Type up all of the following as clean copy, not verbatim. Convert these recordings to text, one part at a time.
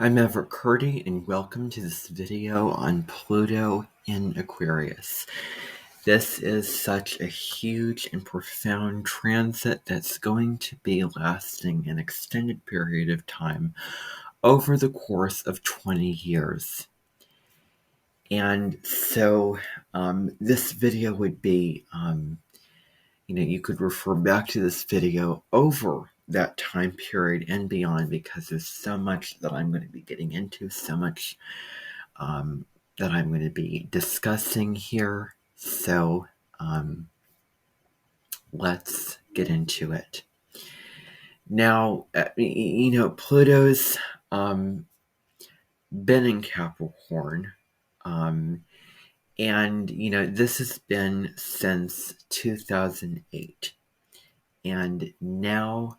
I'm Everett Curdy, and welcome to this video on Pluto in Aquarius. This is such a huge and profound transit that's going to be lasting an extended period of time over the course of 20 years. And so this video would be, you could refer back to this video over that time period and beyond, because there's so much that I'm going to be getting into, so much that I'm going to be discussing here. So let's get into it. Now, Pluto's been in Capricorn, and this has been since 2008, and now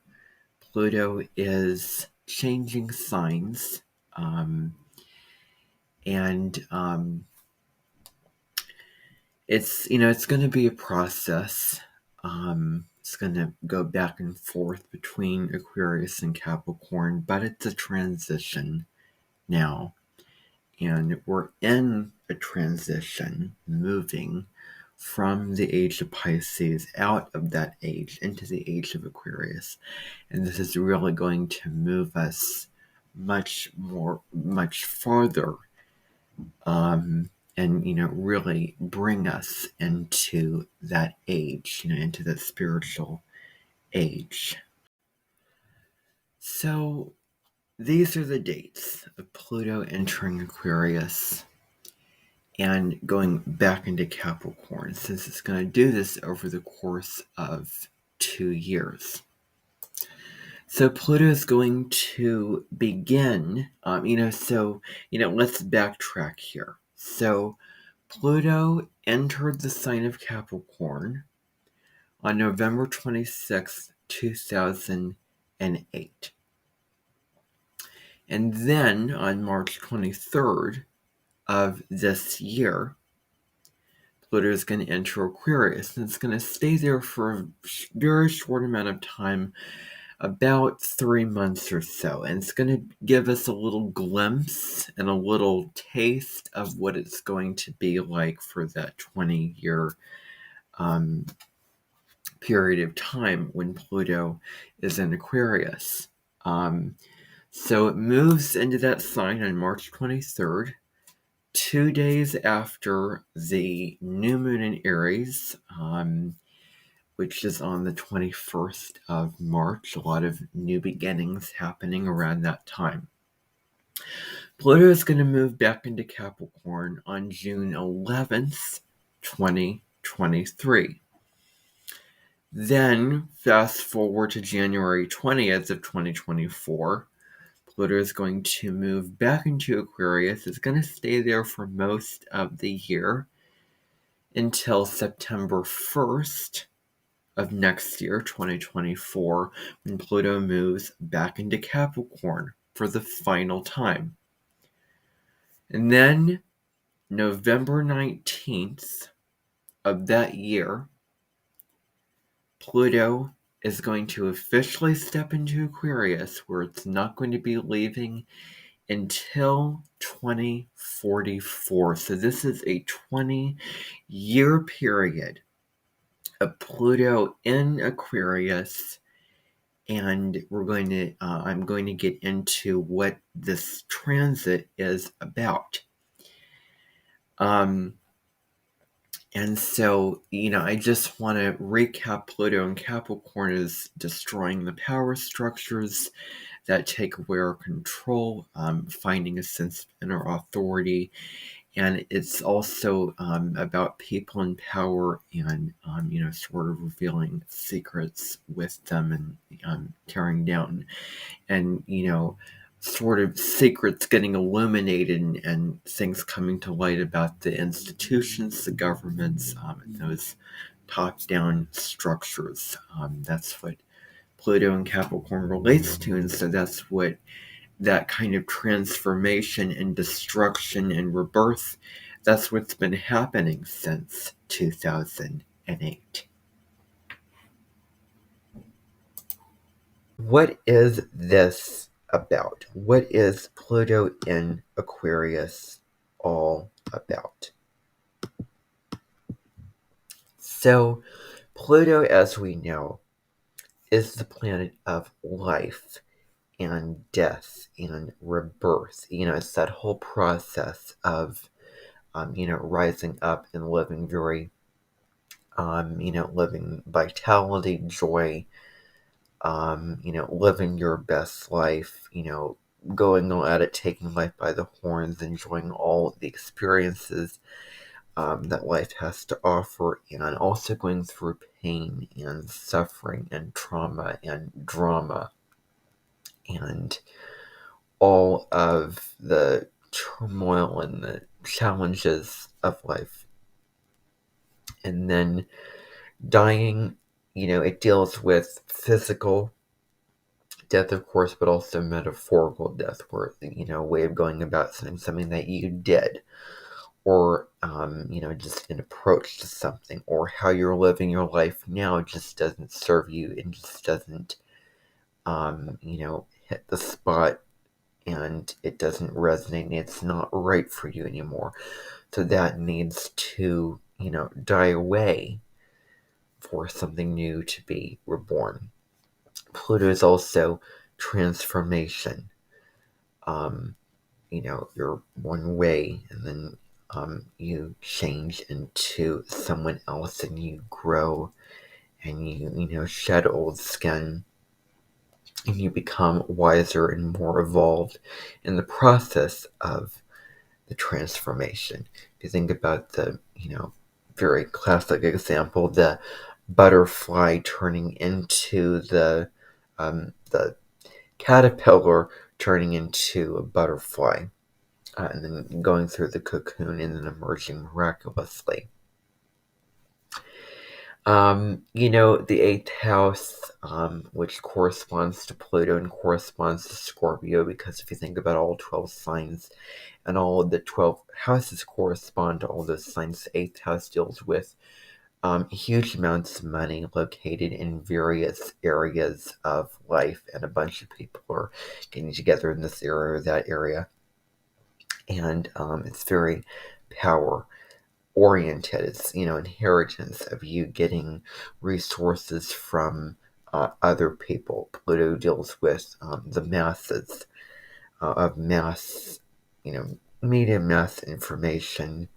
Pluto is changing signs, and it's going to be a process. It's going to go back and forth between Aquarius and Capricorn, but it's a transition now, and we're in a transition, moving from the age of Pisces out of that age into the age of Aquarius. And this is really going to move us much farther, and really bring us into that age, into that spiritual age. So these are the dates of Pluto entering Aquarius and going back into Capricorn, since it's going to do this over the course of 2 years. So Pluto is going to begin, let's backtrack here. So Pluto entered the sign of Capricorn on November 26, 2008. And then on March 23rd of this year, Pluto is going to enter Aquarius, and it's going to stay there for a very short amount of time, about 3 months or so. And it's going to give us a little glimpse and a little taste of what it's going to be like for that 20-year period of time when Pluto is in Aquarius. So it moves into that sign on March 23rd, 2 days after the new moon in Aries, which is on the 21st of March. A lot of new beginnings happening around that time. Pluto is going to move back into Capricorn on June 11th, 2023. Then, fast forward to January 20th of 2024, Pluto is going to move back into Aquarius. It's going to stay there for most of the year until September 1st of next year, 2024, when Pluto moves back into Capricorn for the final time. And then November 19th of that year, Pluto is going to officially step into Aquarius, where it's not going to be leaving until 2044. So this is a 20-year period of Pluto in Aquarius, and I'm going to get into what this transit is about. And so, I just want to recap. Pluto in Capricorn is destroying the power structures that take away our control, finding a sense of inner authority. And it's also about people in power and, sort of revealing secrets with them and tearing down. And, sort of secrets getting illuminated and things coming to light about the institutions, the governments, and those top-down structures. That's what Pluto and Capricorn relates to, and so that's what that kind of transformation and destruction and rebirth, that's what's been happening since 2008. What is this about? What is Pluto in Aquarius all about? So, Pluto, as we know, is the planet of life and death and rebirth. It's that whole process of, rising up and living very, living vitality, joy, living your best life, going at it, taking life by the horns, enjoying all the experiences that life has to offer, and also going through pain and suffering and trauma and drama and all of the turmoil and the challenges of life. And then dying, it deals with physical death, of course, but also metaphorical death, where, a way of going about something that you did, or, just an approach to something, or how you're living your life now just doesn't serve you and just doesn't, hit the spot, and it doesn't resonate, and it's not right for you anymore. So that needs to, die away for something new to be reborn. Pluto is also transformation. You're one way, and then you change into someone else, and you grow, and you shed old skin, and you become wiser and more evolved in the process of the transformation. If you think about the, very classic example, the butterfly turning into the caterpillar turning into a butterfly, and then going through the cocoon and then emerging miraculously. The eighth house, which corresponds to Pluto and corresponds to Scorpio, because if you think about all 12 signs and all of the 12 houses correspond to all those signs, the eighth house deals with huge amounts of money located in various areas of life, and a bunch of people are getting together in this area or that area. And it's very power oriented. It's, inheritance of you getting resources from other people. Pluto deals with the masses of mass, media, mass information,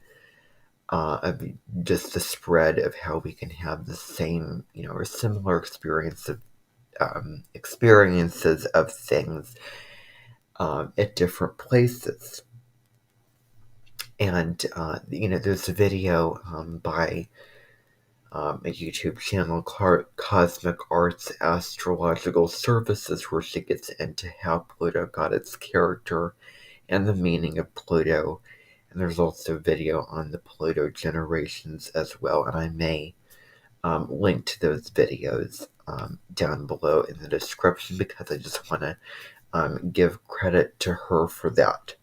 of just the spread of how we can have the same, or similar experiences of things at different places. And, there's a video by a YouTube channel called Cosmic Arts Astrological Services, where she gets into how Pluto got its character and the meaning of Pluto. And there's also a video on the Pluto generations as well, and I may link to those videos down below in the description, because I just want to give credit to her for that.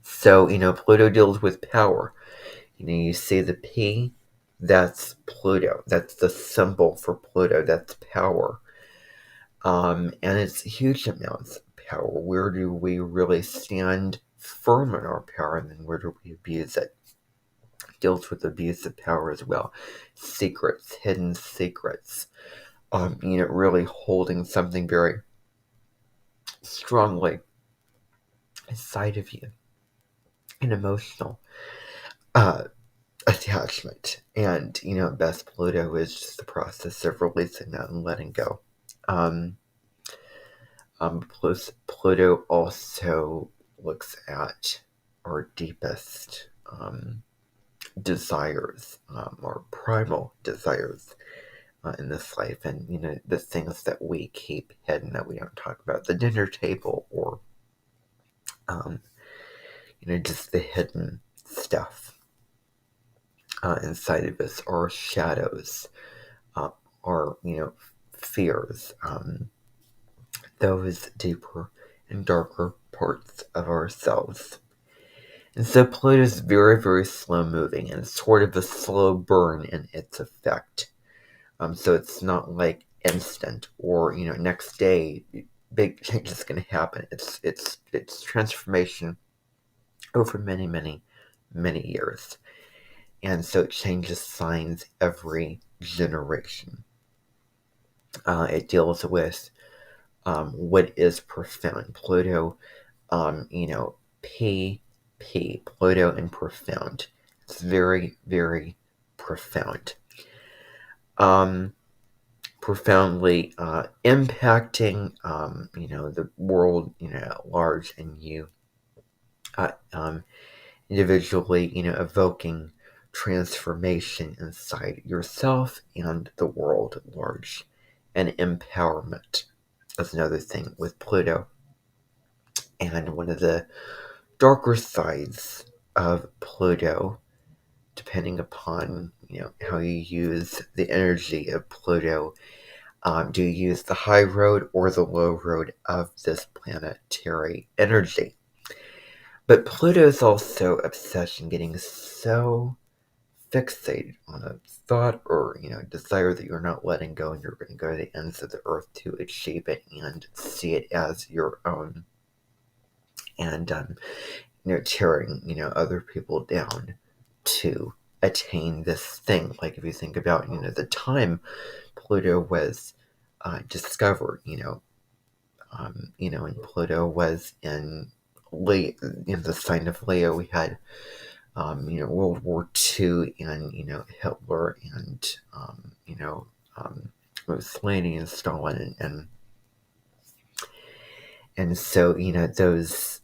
So, Pluto deals with power. You see the P, that's Pluto. That's the symbol for Pluto. That's power. And it's huge amounts of power. Where do we really stand firm in our power, and then where do we abuse it? It deals with abuse of power as well. Secrets, hidden secrets. Really holding something very strongly inside of you. An emotional attachment. And, best Pluto is just the process of releasing that and letting go. Plus, Pluto also looks at our deepest desires, our primal desires in this life, and, the things that we keep hidden that we don't talk about, the dinner table, or, just the hidden stuff inside of us, our shadows, our, fears, those deeper and darker parts of ourselves. And so Pluto is very, very slow moving, and sort of a slow burn in its effect. So it's not like instant, or, next day big change is going to happen. It's transformation over many, many, many years. And so it changes signs every generation. It deals with what is profound. Pluto, Pluto and profound. It's very, very profound. Profoundly impacting, the world, at large, and you individually, evoking transformation inside yourself and the world at large. And empowerment is another thing with Pluto. And one of the darker sides of Pluto, depending upon, how you use the energy of Pluto, do you use the high road or the low road of this planetary energy? But Pluto is also obsession, getting so fixated on a thought or desire that you're not letting go, and you're going to go to the ends of the earth to achieve it and see it as your own, and tearing other people down to attain this thing. Like if you think about the time Pluto was discovered, and Pluto was in the sign of Leo. We had World War II, and Hitler, and Mussolini and Stalin, and so those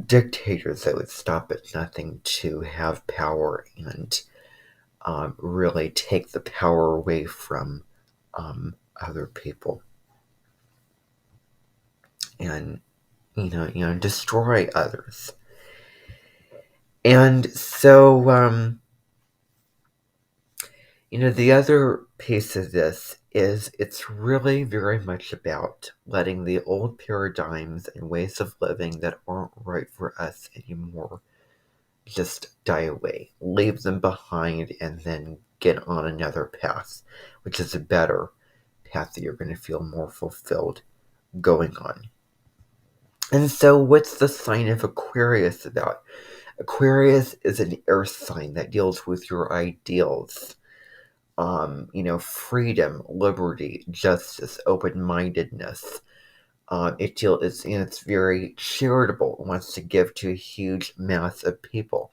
dictators that would stop at nothing to have power and really take the power away from other people, and destroy others. And so the other piece of this is it's really very much about letting the old paradigms and ways of living that aren't right for us anymore just die away. Leave them behind and then get on another path, which is a better path that you're going to feel more fulfilled going on. And so what's the sign of Aquarius about? Aquarius is an air sign that deals with your ideals. Freedom, liberty, justice, open-mindedness. It's very charitable. It wants to give to a huge mass of people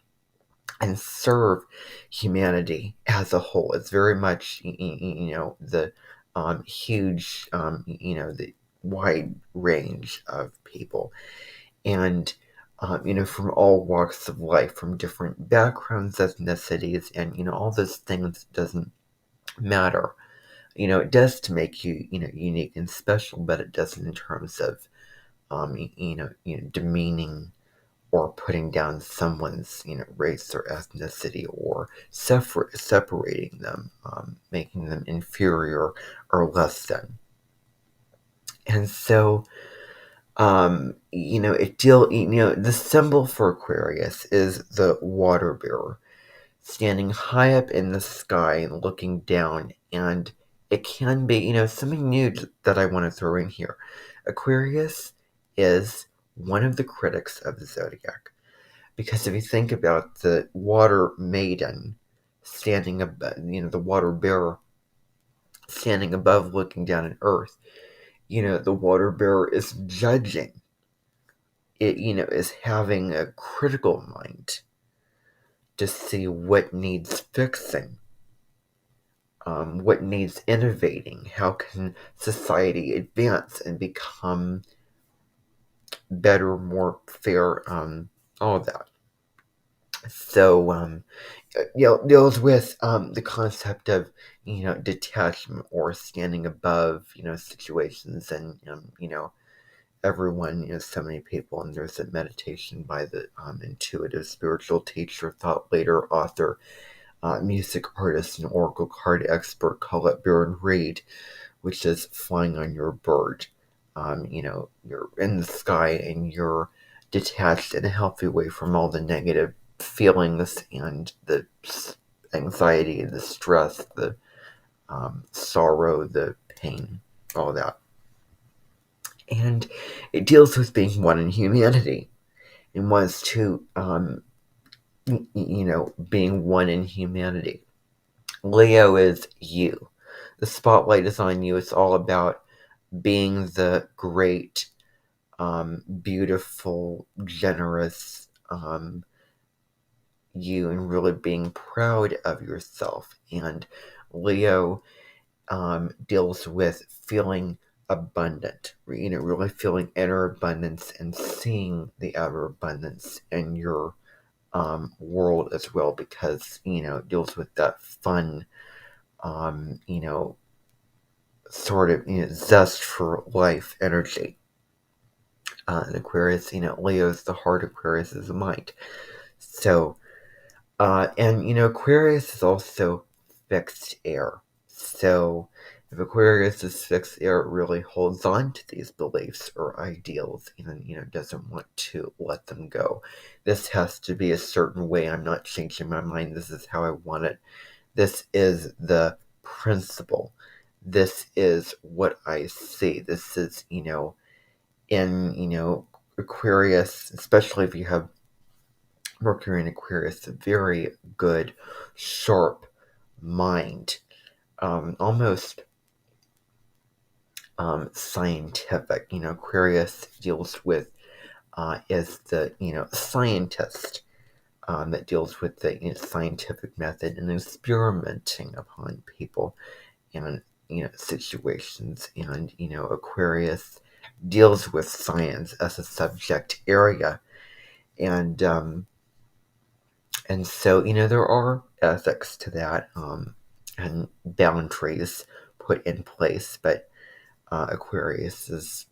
and serve humanity as a whole. It's very much, the huge, the wide range of people, and from all walks of life, from different backgrounds, ethnicities, and all those things doesn't matter. It does to make you, unique and special, but it doesn't in terms of, demeaning or putting down someone's, race or ethnicity, or separating them, making them inferior or less than. And so, the symbol for Aquarius is the water bearer, standing high up in the sky and looking down. And it can be, something new that I want to throw in here. Aquarius is one of the critics of the zodiac, because if you think about the water maiden standing above, the water bearer standing above looking down at earth, the water bearer is judging. It, is having a critical mind to see what needs fixing, what needs innovating, how can society advance and become better, more fair, all of that. So, deals with the concept of, detachment or standing above, situations, and, everyone, so many people, and there's a meditation by the intuitive spiritual teacher, thought leader, author, music artist, and oracle card expert Colette Baron Reid, which is flying on your bird. You're in the sky and you're detached in a healthy way from all the negative feelings and the anxiety, the stress, the sorrow, the pain, all that. And it deals with being one in humanity. It wants to, being one in humanity. Leo is you. The spotlight is on you. It's all about being the great, beautiful, generous you, and really being proud of yourself. And Leo deals with feeling abundant, really feeling inner abundance and seeing the outer abundance in your world as well, because it deals with that fun, sort of zest for life energy. And Aquarius, Leo's the heart, Aquarius is the mind. So, and Aquarius is also fixed air. So, if Aquarius is fixed air, it really holds on to these beliefs or ideals and, doesn't want to let them go. This has to be a certain way. I'm not changing my mind. This is how I want it. This is the principle. This is what I see. This is, in, Aquarius, especially if you have Mercury in Aquarius, a very good, sharp mind. Almost scientific. Aquarius deals with, is the, scientist. That deals with the scientific method and experimenting upon people and situations. And Aquarius deals with science as a subject area, and so there are ethics to that, and boundaries put in place, but Aquarius is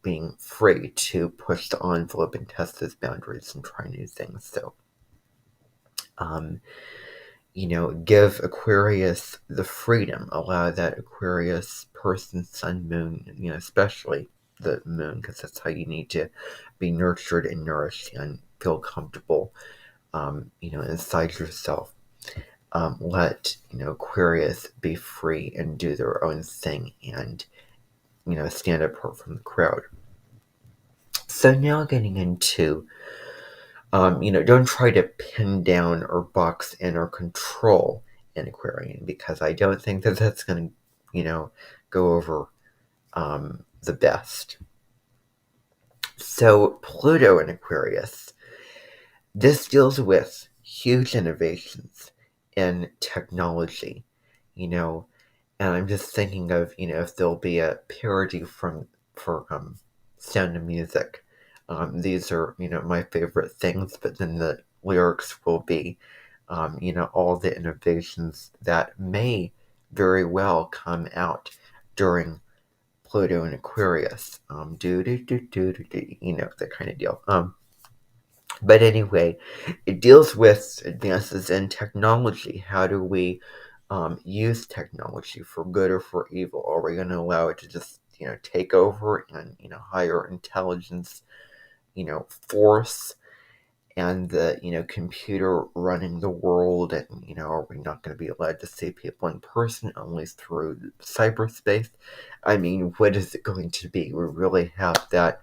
being free to push the envelope and test those boundaries and try new things. So give Aquarius the freedom, allow that Aquarius person, sun, moon, especially the moon, because that's how you need to be nurtured and nourished and feel comfortable, inside yourself. Let, Aquarius be free and do their own thing and, stand apart from the crowd. So now getting into don't try to pin down or box in or control an Aquarian, because I don't think that that's going to, go over the best. So Pluto in Aquarius, this deals with huge innovations in technology, and I'm just thinking of, if there'll be a parody for Sound of Music. These are, my favorite things, but then the lyrics will be, all the innovations that may very well come out during Pluto and Aquarius. That kind of deal. But anyway, it deals with advances in technology. How do we use technology for good or for evil? Are we going to allow it to just, take over and, higher intelligence, force and the, computer running the world? And, are we not going to be allowed to see people in person, only through cyberspace? I mean, what is it going to be? We really have that,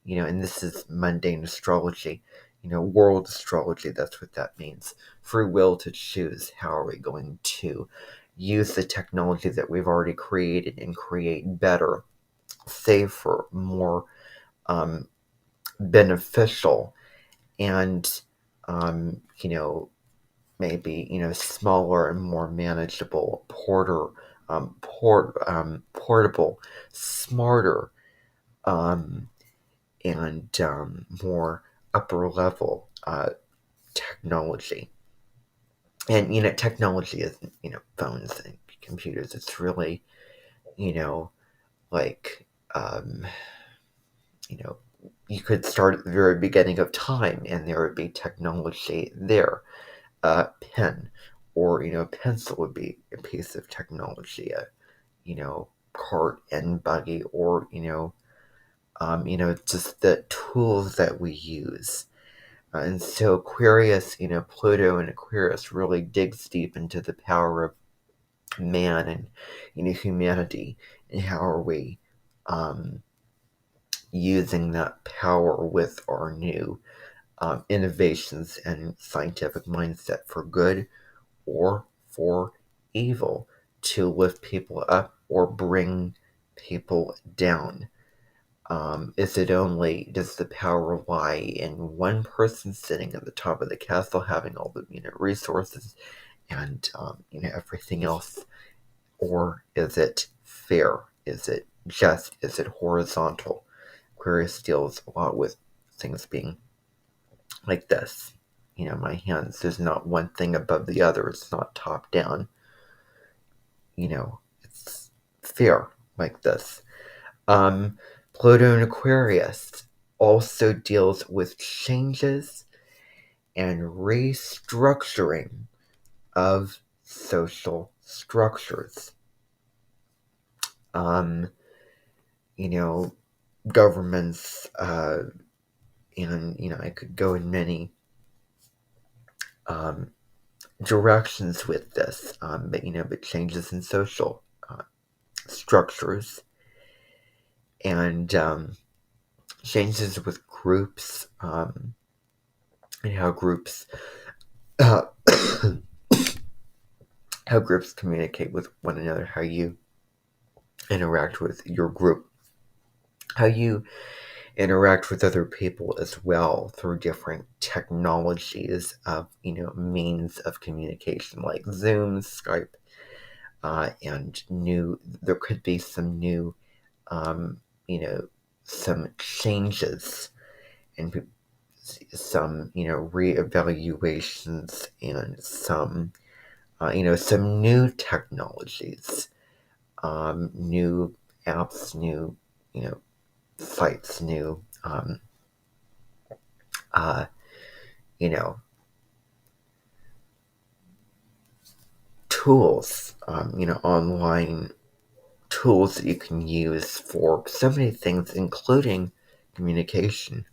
and this is mundane astrology, world astrology. That's what that means. Free will to choose. How are we going to use the technology that we've already created and create better, safer, more beneficial, and maybe smaller and more manageable, portable, smarter, and more upper level technology. And technology isn't phones and computers. It's really like you could start at the very beginning of time, and there would be technology there. Pen or pencil would be a piece of technology. A cart and buggy, or just the tools that we use. And so Aquarius, Pluto and Aquarius really digs deep into the power of man and humanity, and how are we using that power with our new innovations and scientific mindset for good or for evil, to lift people up or bring people down. Does the power lie in one person sitting at the top of the castle having all the resources and everything else, or is it fair? Is it just? Is it horizontal? Aquarius deals a lot with things being like this. My hands, there's not one thing above the other. It's not top down. It's fair like this. Pluto and Aquarius also deals with changes and restructuring of social structures. You know, governments, and I could go in many directions with this, but changes in social structures and changes with groups, and how groups uh, how groups communicate with one another, how you interact with your group, how you interact with other people as well through different technologies of means of communication like Zoom, Skype, and there could be some new some changes and some reevaluations and some new technologies, new apps, new sites, new uh, you know tools, online tools that you can use for so many things, including communication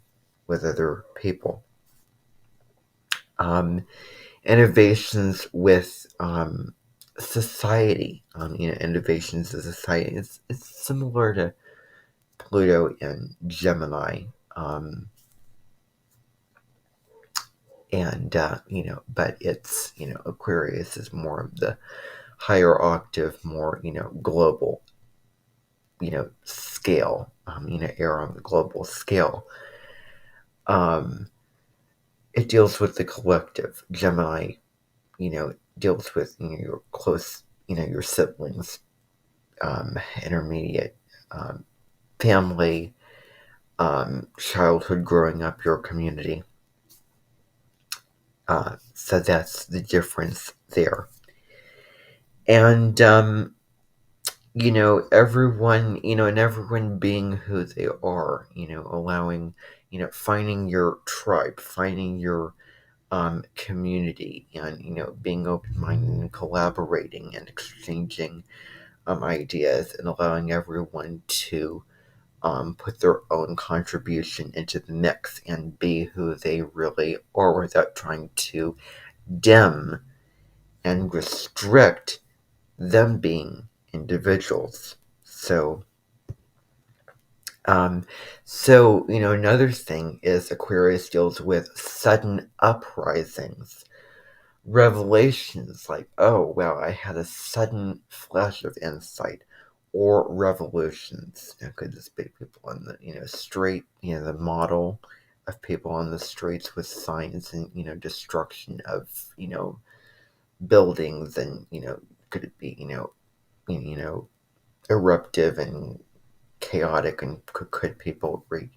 with other people. Innovations with society, innovations of society. It's similar to Pluto and Gemini, and but it's Aquarius is more of the higher octave, more global, scale, air on the global scale. It deals with the collective. Gemini, deals with your close, your siblings, intermediate, family, childhood, growing up, your community. So that's the difference there. And everyone, and everyone being who they are, allowing, finding your tribe, finding your community, and being open-minded and collaborating and exchanging ideas, and allowing everyone to put their own contribution into the mix and be who they really are without trying to dim and restrict them being individuals. Another thing is Aquarius deals with sudden uprisings, revelations like, oh, wow, I had a sudden flash of insight, or revolutions. Could this be people on the, street, the model of people on the streets with signs and, destruction of, buildings, and, could it be, eruptive and chaotic, and could people wreak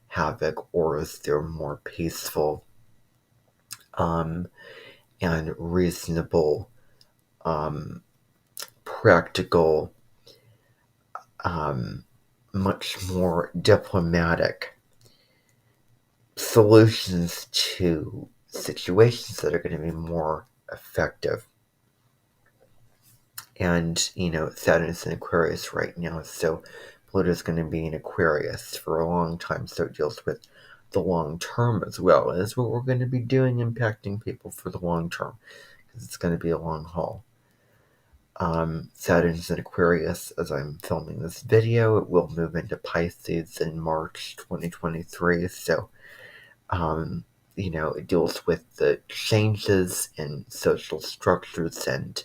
havoc, or is there more peaceful and reasonable, practical, much more diplomatic solutions to situations that are going to be more effective? And Saturn's in Aquarius right now, so Pluto's going to be in Aquarius for a long time, so it deals with the long term as well as what we're going to be doing, impacting people for the long term, because it's going to be a long haul. Saturn's in Aquarius as I'm filming this video. It will move into Pisces in March 2023. So, it deals with the changes in social structures and,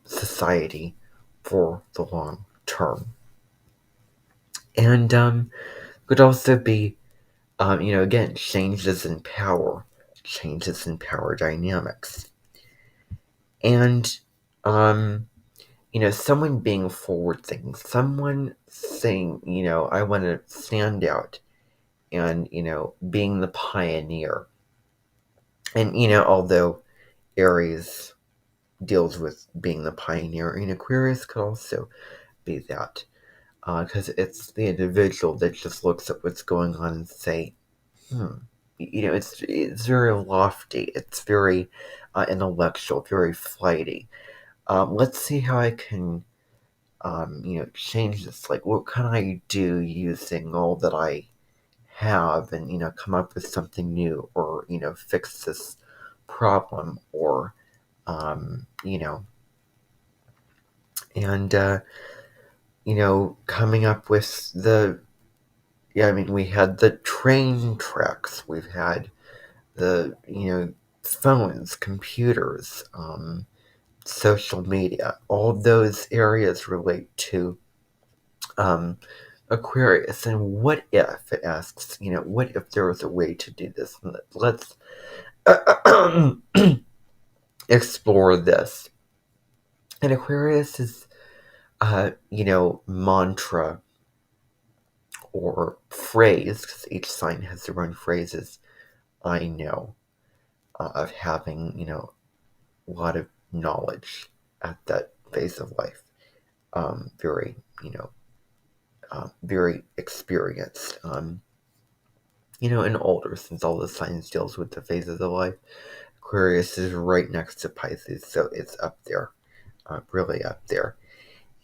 society for the long term. And could also be, again, changes in power dynamics. And, someone being forward thinking, someone saying, I want to stand out and, being the pioneer. And, although Aries deals with being the pioneer, Aquarius could also be that. Because it's the individual that just looks at what's going on and say, it's very lofty, it's very intellectual, very flighty. Let's see how I can, change this. Like, what can I do using all that I have and, come up with something new or, fix this problem or, and, coming up with we had the train tracks, we've had the, phones, computers, social media, all those areas relate to Aquarius. And what if, it asks, what if there was a way to do this? Let's explore this. And Aquarius is, mantra or phrase, because each sign has their own phrases, I know, of having, a lot of knowledge at that phase of life. Very, very experienced. And older, since all the signs deals with the phases of life. Aquarius is right next to Pisces, so it's up there, really up there.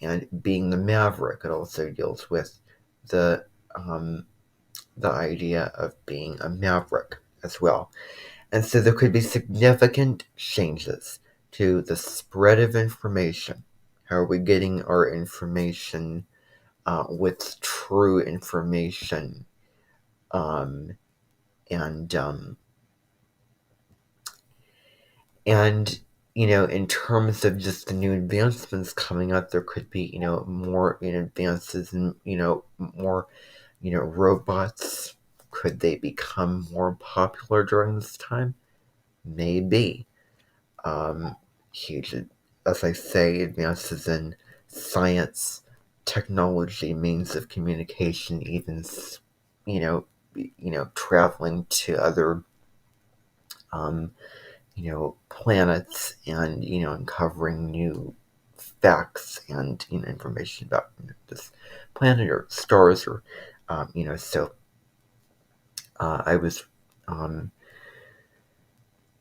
And being the maverick, it also deals with the idea of being a maverick as well. And so there could be significant changes to the spread of information. How are we getting our information? What's true information? And in terms of just the new advancements coming up, there could be, more advances and, more, robots. Could they become more popular during this time? Maybe. Huge, as I say, advances in science, technology, means of communication, even, traveling to other, planets and, uncovering new facts and, information about this planet or stars or, so I was,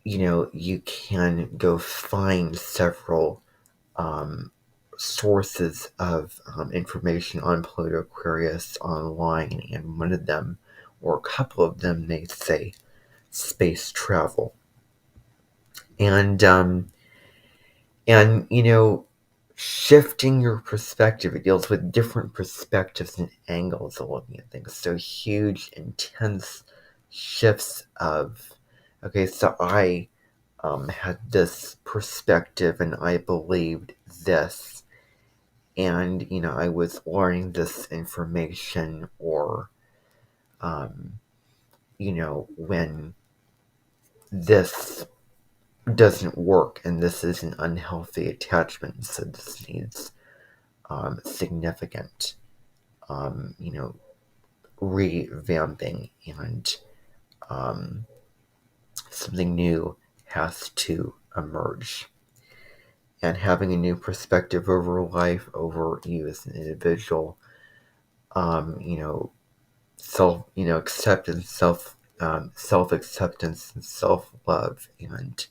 you can go find several sources of information on Pluto Aquarius online, and one of them, or a couple of them, they say space travel. And shifting your perspective, it deals with different perspectives and angles of looking at things. So huge, intense shifts of, okay, so I had this perspective and I believed this, and I was learning this information, or when this doesn't work and this is an unhealthy attachment, so this needs significant revamping, and something new has to emerge. And having a new perspective over life, over you as an individual, self, acceptance, self-acceptance and self-love, and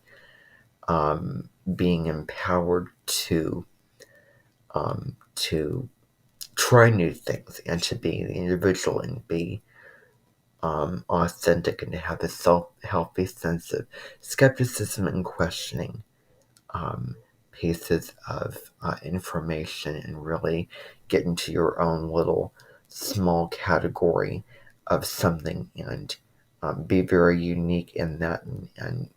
being empowered to try new things and to be the individual and be authentic, and to have a healthy sense of skepticism and questioning, pieces of information and really get into your own little small category of something and be very unique in that and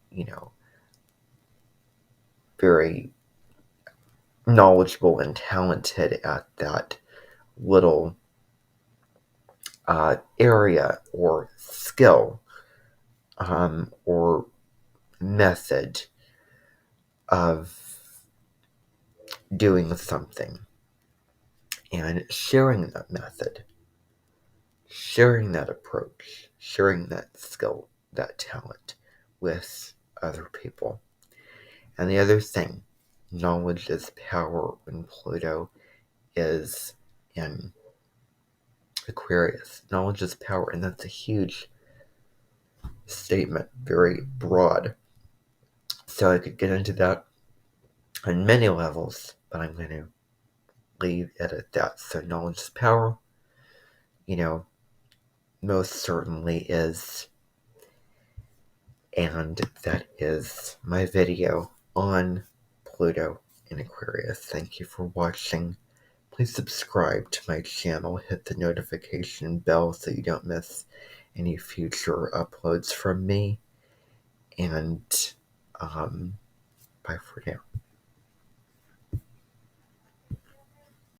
very knowledgeable and talented at that little area or skill or method of doing something, and sharing that method, sharing that approach, sharing that skill, that talent with other people. And the other thing, knowledge is power when Pluto is in Aquarius. Knowledge is power, and that's a huge statement, very broad. So I could get into that on many levels, but I'm going to leave it at that. So knowledge is power, most certainly is. And that is my video on Pluto in Aquarius. Thank you for watching. Please subscribe to my channel, hit the notification bell so you don't miss any future uploads from me. And bye for now.